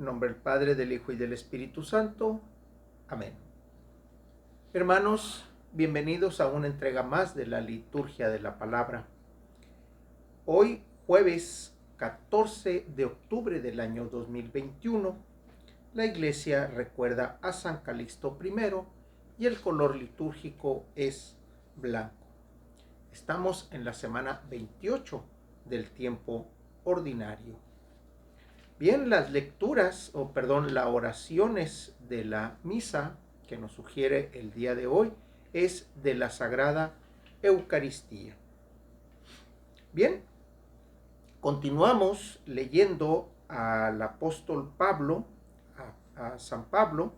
En nombre del Padre, del Hijo y del Espíritu Santo. Amén. Hermanos, bienvenidos a una entrega más de la liturgia de la palabra. Hoy, jueves 14 de octubre del año 2021, la Iglesia recuerda a San Calixto I y el color litúrgico es blanco. Estamos en la semana 28 del tiempo ordinario. Bien, las las oraciones de la misa que nos sugiere el día de hoy es de la Sagrada Eucaristía. Bien, continuamos leyendo al apóstol Pablo, a San Pablo,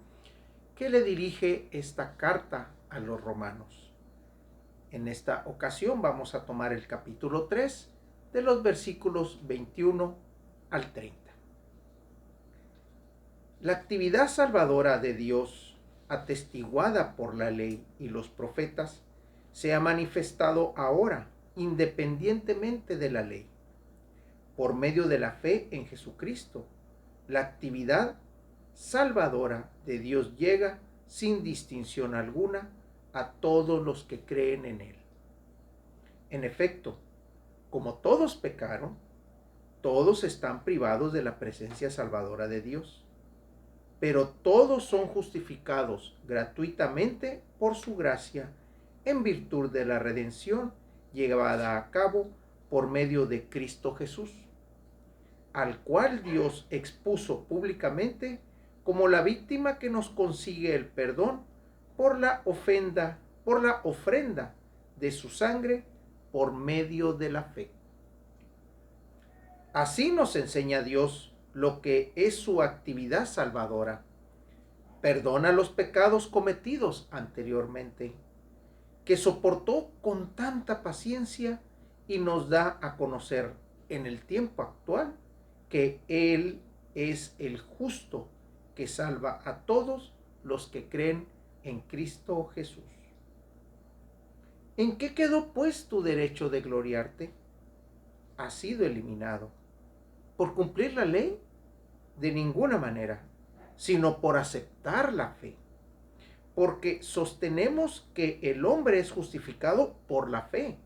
que le dirige esta carta a los romanos. En esta ocasión vamos a tomar el capítulo 3 de los versículos 21 al 30. La actividad salvadora de Dios, atestiguada por la ley y los profetas, se ha manifestado ahora, independientemente de la ley. Por medio de la fe en Jesucristo, la actividad salvadora de Dios llega sin distinción alguna a todos los que creen en Él. En efecto, como todos pecaron, todos están privados de la presencia salvadora de Dios. Pero todos son justificados gratuitamente por su gracia en virtud de la redención llevada a cabo por medio de Cristo Jesús, al cual Dios expuso públicamente como la víctima que nos consigue el perdón por la ofrenda de su sangre por medio de la fe. Así nos enseña Dios lo que es su actividad salvadora. Perdona los pecados cometidos anteriormente, que soportó con tanta paciencia y nos da a conocer en el tiempo actual que Él es el justo que salva a todos los que creen en Cristo Jesús. ¿En qué quedó pues tu derecho de gloriarte? Ha sido eliminado. ¿Por cumplir la ley? De ninguna manera, sino por aceptar la fe. Porque sostenemos que el hombre es justificado por la fe,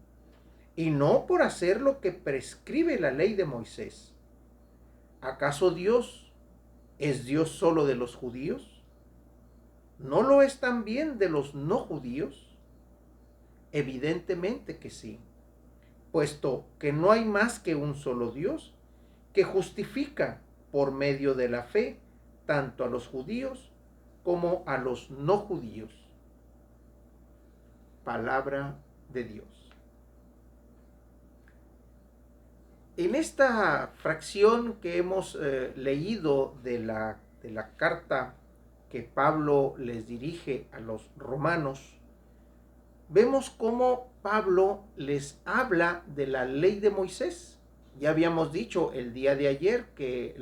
y no por hacer lo que prescribe la ley de Moisés. ¿Acaso Dios es Dios solo de los judíos? ¿No lo es también de los no judíos? Evidentemente que sí, puesto que no hay más que un solo Dios que justifica por medio de la fe tanto a los judíos como a los no judíos. Palabra de Dios. En esta fracción que hemos leído de la carta que Pablo les dirige a los romanos, vemos cómo Pablo les habla de la ley de Moisés. Ya habíamos dicho el día de ayer que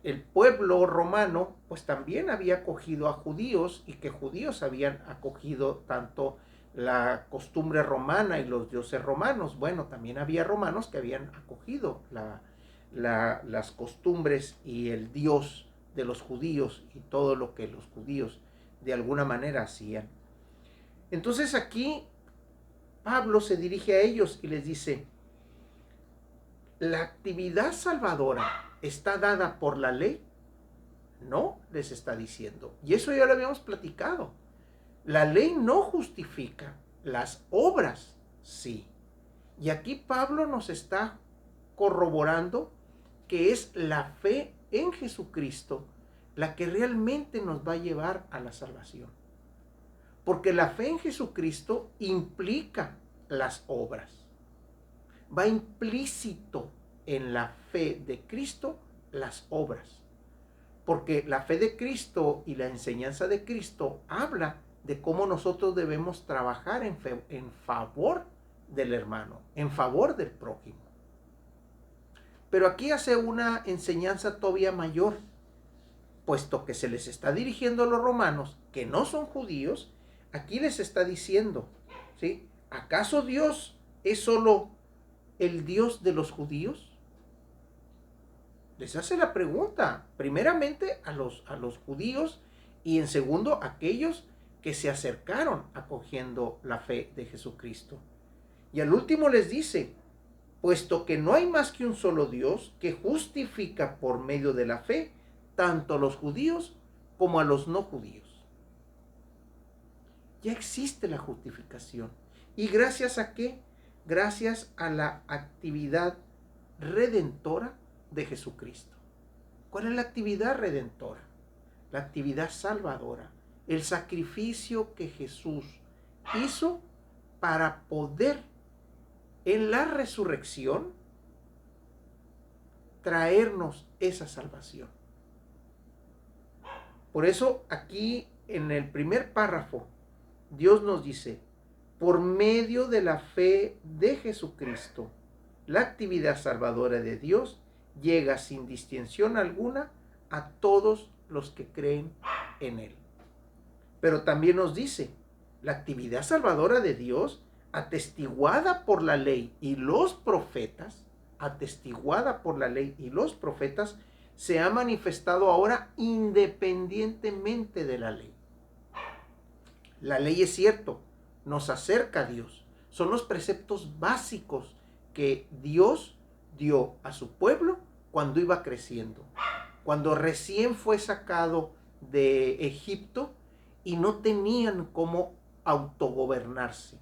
el pueblo romano pues también había acogido a judíos y que judíos habían acogido tanto la costumbre romana y los dioses romanos. Bueno, también había romanos que habían acogido las costumbres y el Dios de los judíos y todo lo que los judíos de alguna manera hacían. Entonces aquí Pablo se dirige a ellos y les dice: ¿la actividad salvadora está dada por la ley? No, les está diciendo. Y eso ya lo habíamos platicado. La ley no justifica, las obras sí. Y aquí Pablo nos está corroborando que es la fe en Jesucristo la que realmente nos va a llevar a la salvación. Porque la fe en Jesucristo implica las obras. Va implícito en la fe de Cristo las obras. Porque la fe de Cristo y la enseñanza de Cristo habla de cómo nosotros debemos trabajar en favor del hermano, en favor del prójimo. Pero aquí hace una enseñanza todavía mayor, puesto que se les está dirigiendo a los romanos que no son judíos. Aquí les está diciendo, ¿sí? ¿Acaso Dios es solo el Dios de los judíos? Les hace la pregunta, primeramente a los judíos y en segundo a aquellos que se acercaron acogiendo la fe de Jesucristo. Y al último les dice, puesto que no hay más que un solo Dios que justifica por medio de la fe tanto a los judíos como a los no judíos. Ya existe la justificación. ¿Y gracias a qué? Gracias a la actividad redentora de Jesucristo. ¿Cuál es la actividad redentora? La actividad salvadora. El sacrificio que Jesús hizo para poder en la resurrección traernos esa salvación. Por eso aquí en el primer párrafo Dios nos dice, por medio de la fe de Jesucristo, la actividad salvadora de Dios llega sin distinción alguna a todos los que creen en Él. Pero también nos dice, la actividad salvadora de Dios, atestiguada por la ley y los profetas, se ha manifestado ahora independientemente de la ley. La ley es cierto, nos acerca a Dios. Son los preceptos básicos que Dios dio a su pueblo cuando iba creciendo. Cuando recién fue sacado de Egipto y no tenían cómo autogobernarse.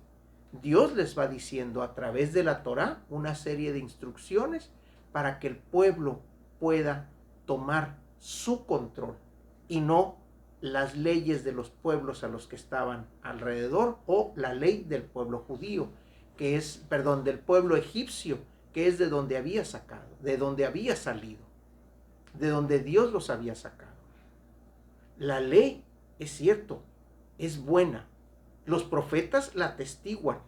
Dios les va diciendo a través de la Torá una serie de instrucciones para que el pueblo pueda tomar su control y no las leyes de los pueblos a los que estaban alrededor o la ley del pueblo judío, del pueblo egipcio, que es de donde había sacado, de donde había salido, de donde Dios los había sacado. La ley, es cierto, es buena. Los profetas la atestiguan.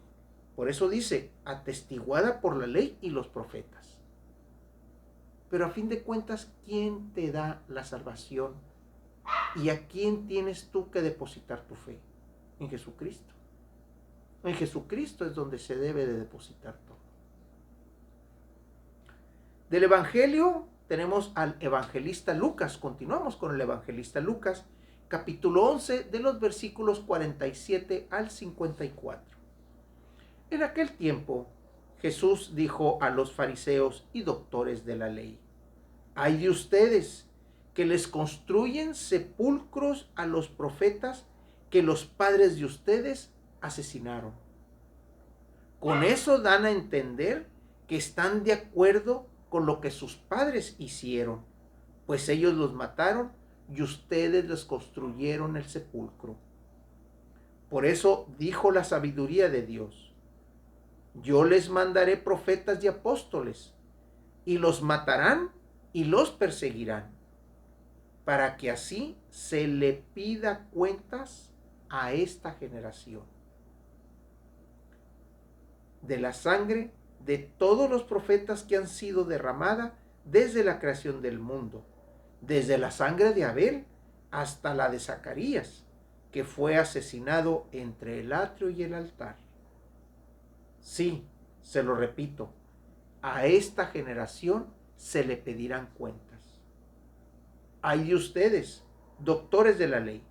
Por eso dice, atestiguada por la ley y los profetas. Pero a fin de cuentas, ¿quién te da la salvación? ¿Y a quién tienes tú que depositar tu fe? En Jesucristo. En Jesucristo es donde se debe de depositar todo. Del Evangelio tenemos al evangelista Lucas. Continuamos con el evangelista Lucas, capítulo 11, de los versículos 47 al 54. En aquel tiempo, Jesús dijo a los fariseos y doctores de la ley, ¡ay de ustedes, que les construyen sepulcros a los profetas que los padres de ustedes asesinaron! Con eso dan a entender que están de acuerdo con lo que sus padres hicieron, pues ellos los mataron y ustedes les construyeron el sepulcro. Por eso dijo la sabiduría de Dios, yo les mandaré profetas y apóstoles, y los matarán y los perseguirán, para que así se le pida cuentas a esta generación. De la sangre de todos los profetas que han sido derramada desde la creación del mundo, desde la sangre de Abel hasta la de Zacarías, que fue asesinado entre el atrio y el altar. Sí, se lo repito, a esta generación se le pedirán cuentas. Ay de ustedes, doctores de la ley,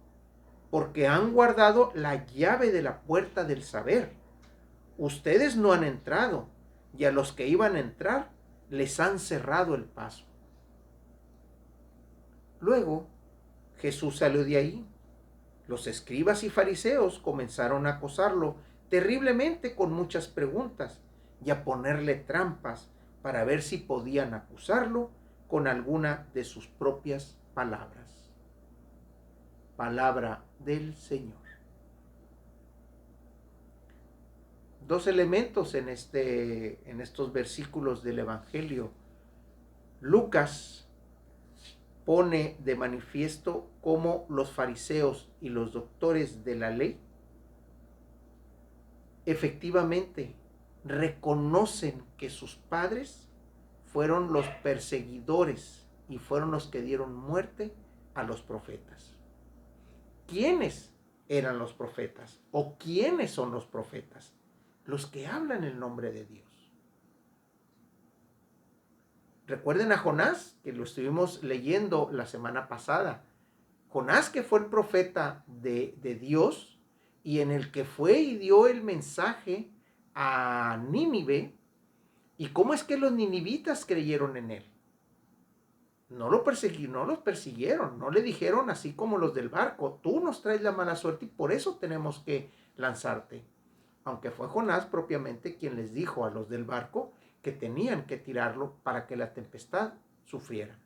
porque han guardado la llave de la puerta del saber. Ustedes no han entrado, y a los que iban a entrar les han cerrado el paso. Luego Jesús salió de ahí. Los escribas y fariseos comenzaron a acosarlo terriblemente con muchas preguntas y a ponerle trampas para ver si podían acusarlo con alguna de sus propias palabras. Palabra del Señor. Dos elementos en estos versículos del Evangelio. Lucas pone de manifiesto cómo los fariseos y los doctores de la ley efectivamente reconocen que sus padres fueron los perseguidores y fueron los que dieron muerte a los profetas. ¿Quiénes eran los profetas? ¿O quiénes son los profetas? Los que hablan el nombre de Dios. Recuerden a Jonás, que lo estuvimos leyendo la semana pasada. Jonás, que fue el profeta de Dios, y en el que fue y dio el mensaje a Nínive. ¿Y cómo es que los ninivitas creyeron en él? No los persiguieron, no le dijeron así como los del barco: tú nos traes la mala suerte y por eso tenemos que lanzarte. Aunque fue Jonás propiamente quien les dijo a los del barco que tenían que tirarlo para que la tempestad sufriera.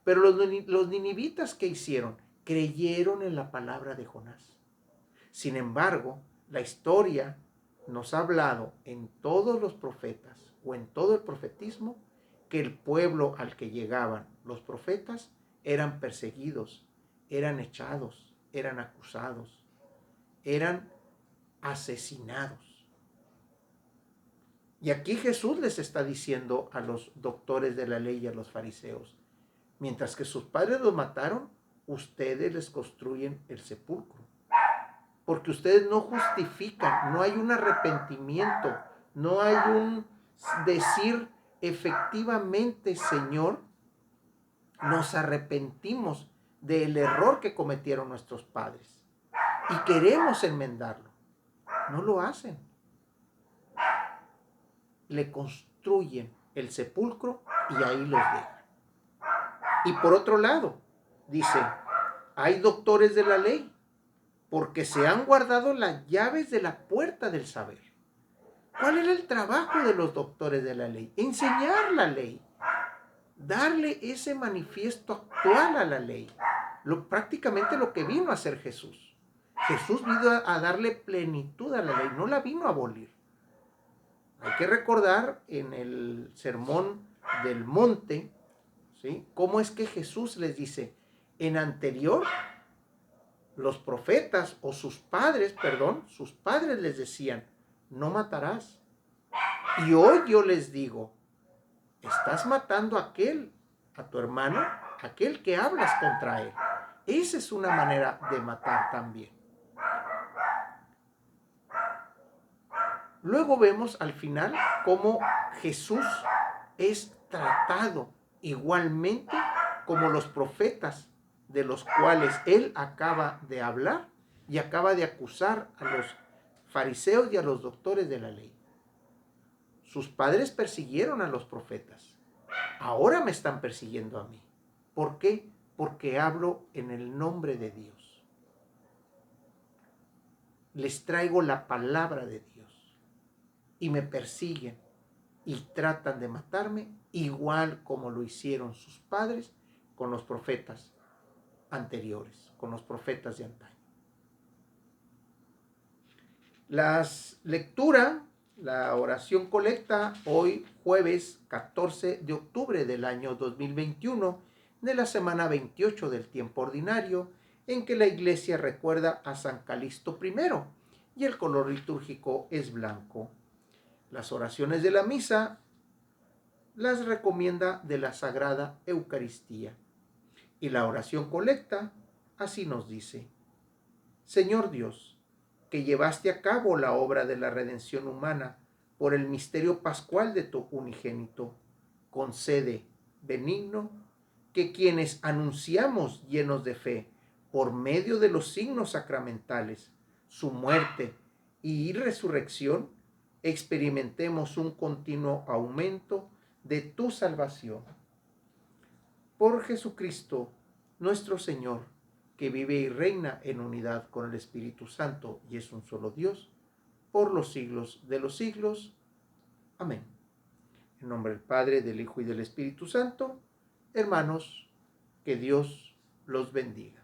Pero los ninivitas, ¿qué hicieron? Creyeron en la palabra de Jonás. Sin embargo, la historia nos ha hablado en todos los profetas o en todo el profetismo que el pueblo al que llegaban los profetas eran perseguidos, eran echados, eran acusados, eran asesinados. Y aquí Jesús les está diciendo a los doctores de la ley y a los fariseos: mientras que sus padres los mataron, ustedes les construyen el sepulcro. Porque ustedes no justifican, no hay un arrepentimiento, no hay un decir: efectivamente, Señor, nos arrepentimos del error que cometieron nuestros padres y queremos enmendarlo. No lo hacen. Le construyen el sepulcro y ahí los dejan. Y por otro lado, dice: hay doctores de la ley, porque se han guardado las llaves de la puerta del saber. ¿Cuál era el trabajo de los doctores de la ley? Enseñar la ley, darle ese manifiesto actual a la ley. Prácticamente lo que vino a hacer Jesús. Jesús vino a darle plenitud a la ley, no la vino a abolir. Hay que recordar en el sermón del monte, ¿sí?, cómo es que Jesús les dice: en anterior, los profetas o sus padres les decían: no matarás. Y hoy yo les digo: estás matando a tu hermano, aquel que hablas contra él. Esa es una manera de matar también. Luego vemos al final cómo Jesús es tratado igualmente como los profetas de los cuales él acaba de hablar y acaba de acusar a los fariseos y a los doctores de la ley. Sus padres persiguieron a los profetas. Ahora me están persiguiendo a mí. ¿Por qué? Porque hablo en el nombre de Dios. Les traigo la palabra de Dios. Y me persiguen y tratan de matarme igual como lo hicieron sus padres con los profetas anteriores, con los profetas de antaño. La oración colecta hoy jueves 14 de octubre del año 2021, de la semana 28 del tiempo ordinario, en que la iglesia recuerda a San Calixto I y el color litúrgico es blanco. Las oraciones de la misa las recomienda de la Sagrada Eucaristía. Y la oración colecta así nos dice: Señor Dios, que llevaste a cabo la obra de la redención humana por el misterio pascual de tu unigénito, concede, benigno, que quienes anunciamos llenos de fe, por medio de los signos sacramentales, su muerte y resurrección, experimentemos un continuo aumento de tu salvación. Por Jesucristo, nuestro Señor, que vive y reina en unidad con el Espíritu Santo y es un solo Dios, por los siglos de los siglos. Amén. En nombre del Padre, del Hijo y del Espíritu Santo, hermanos, que Dios los bendiga.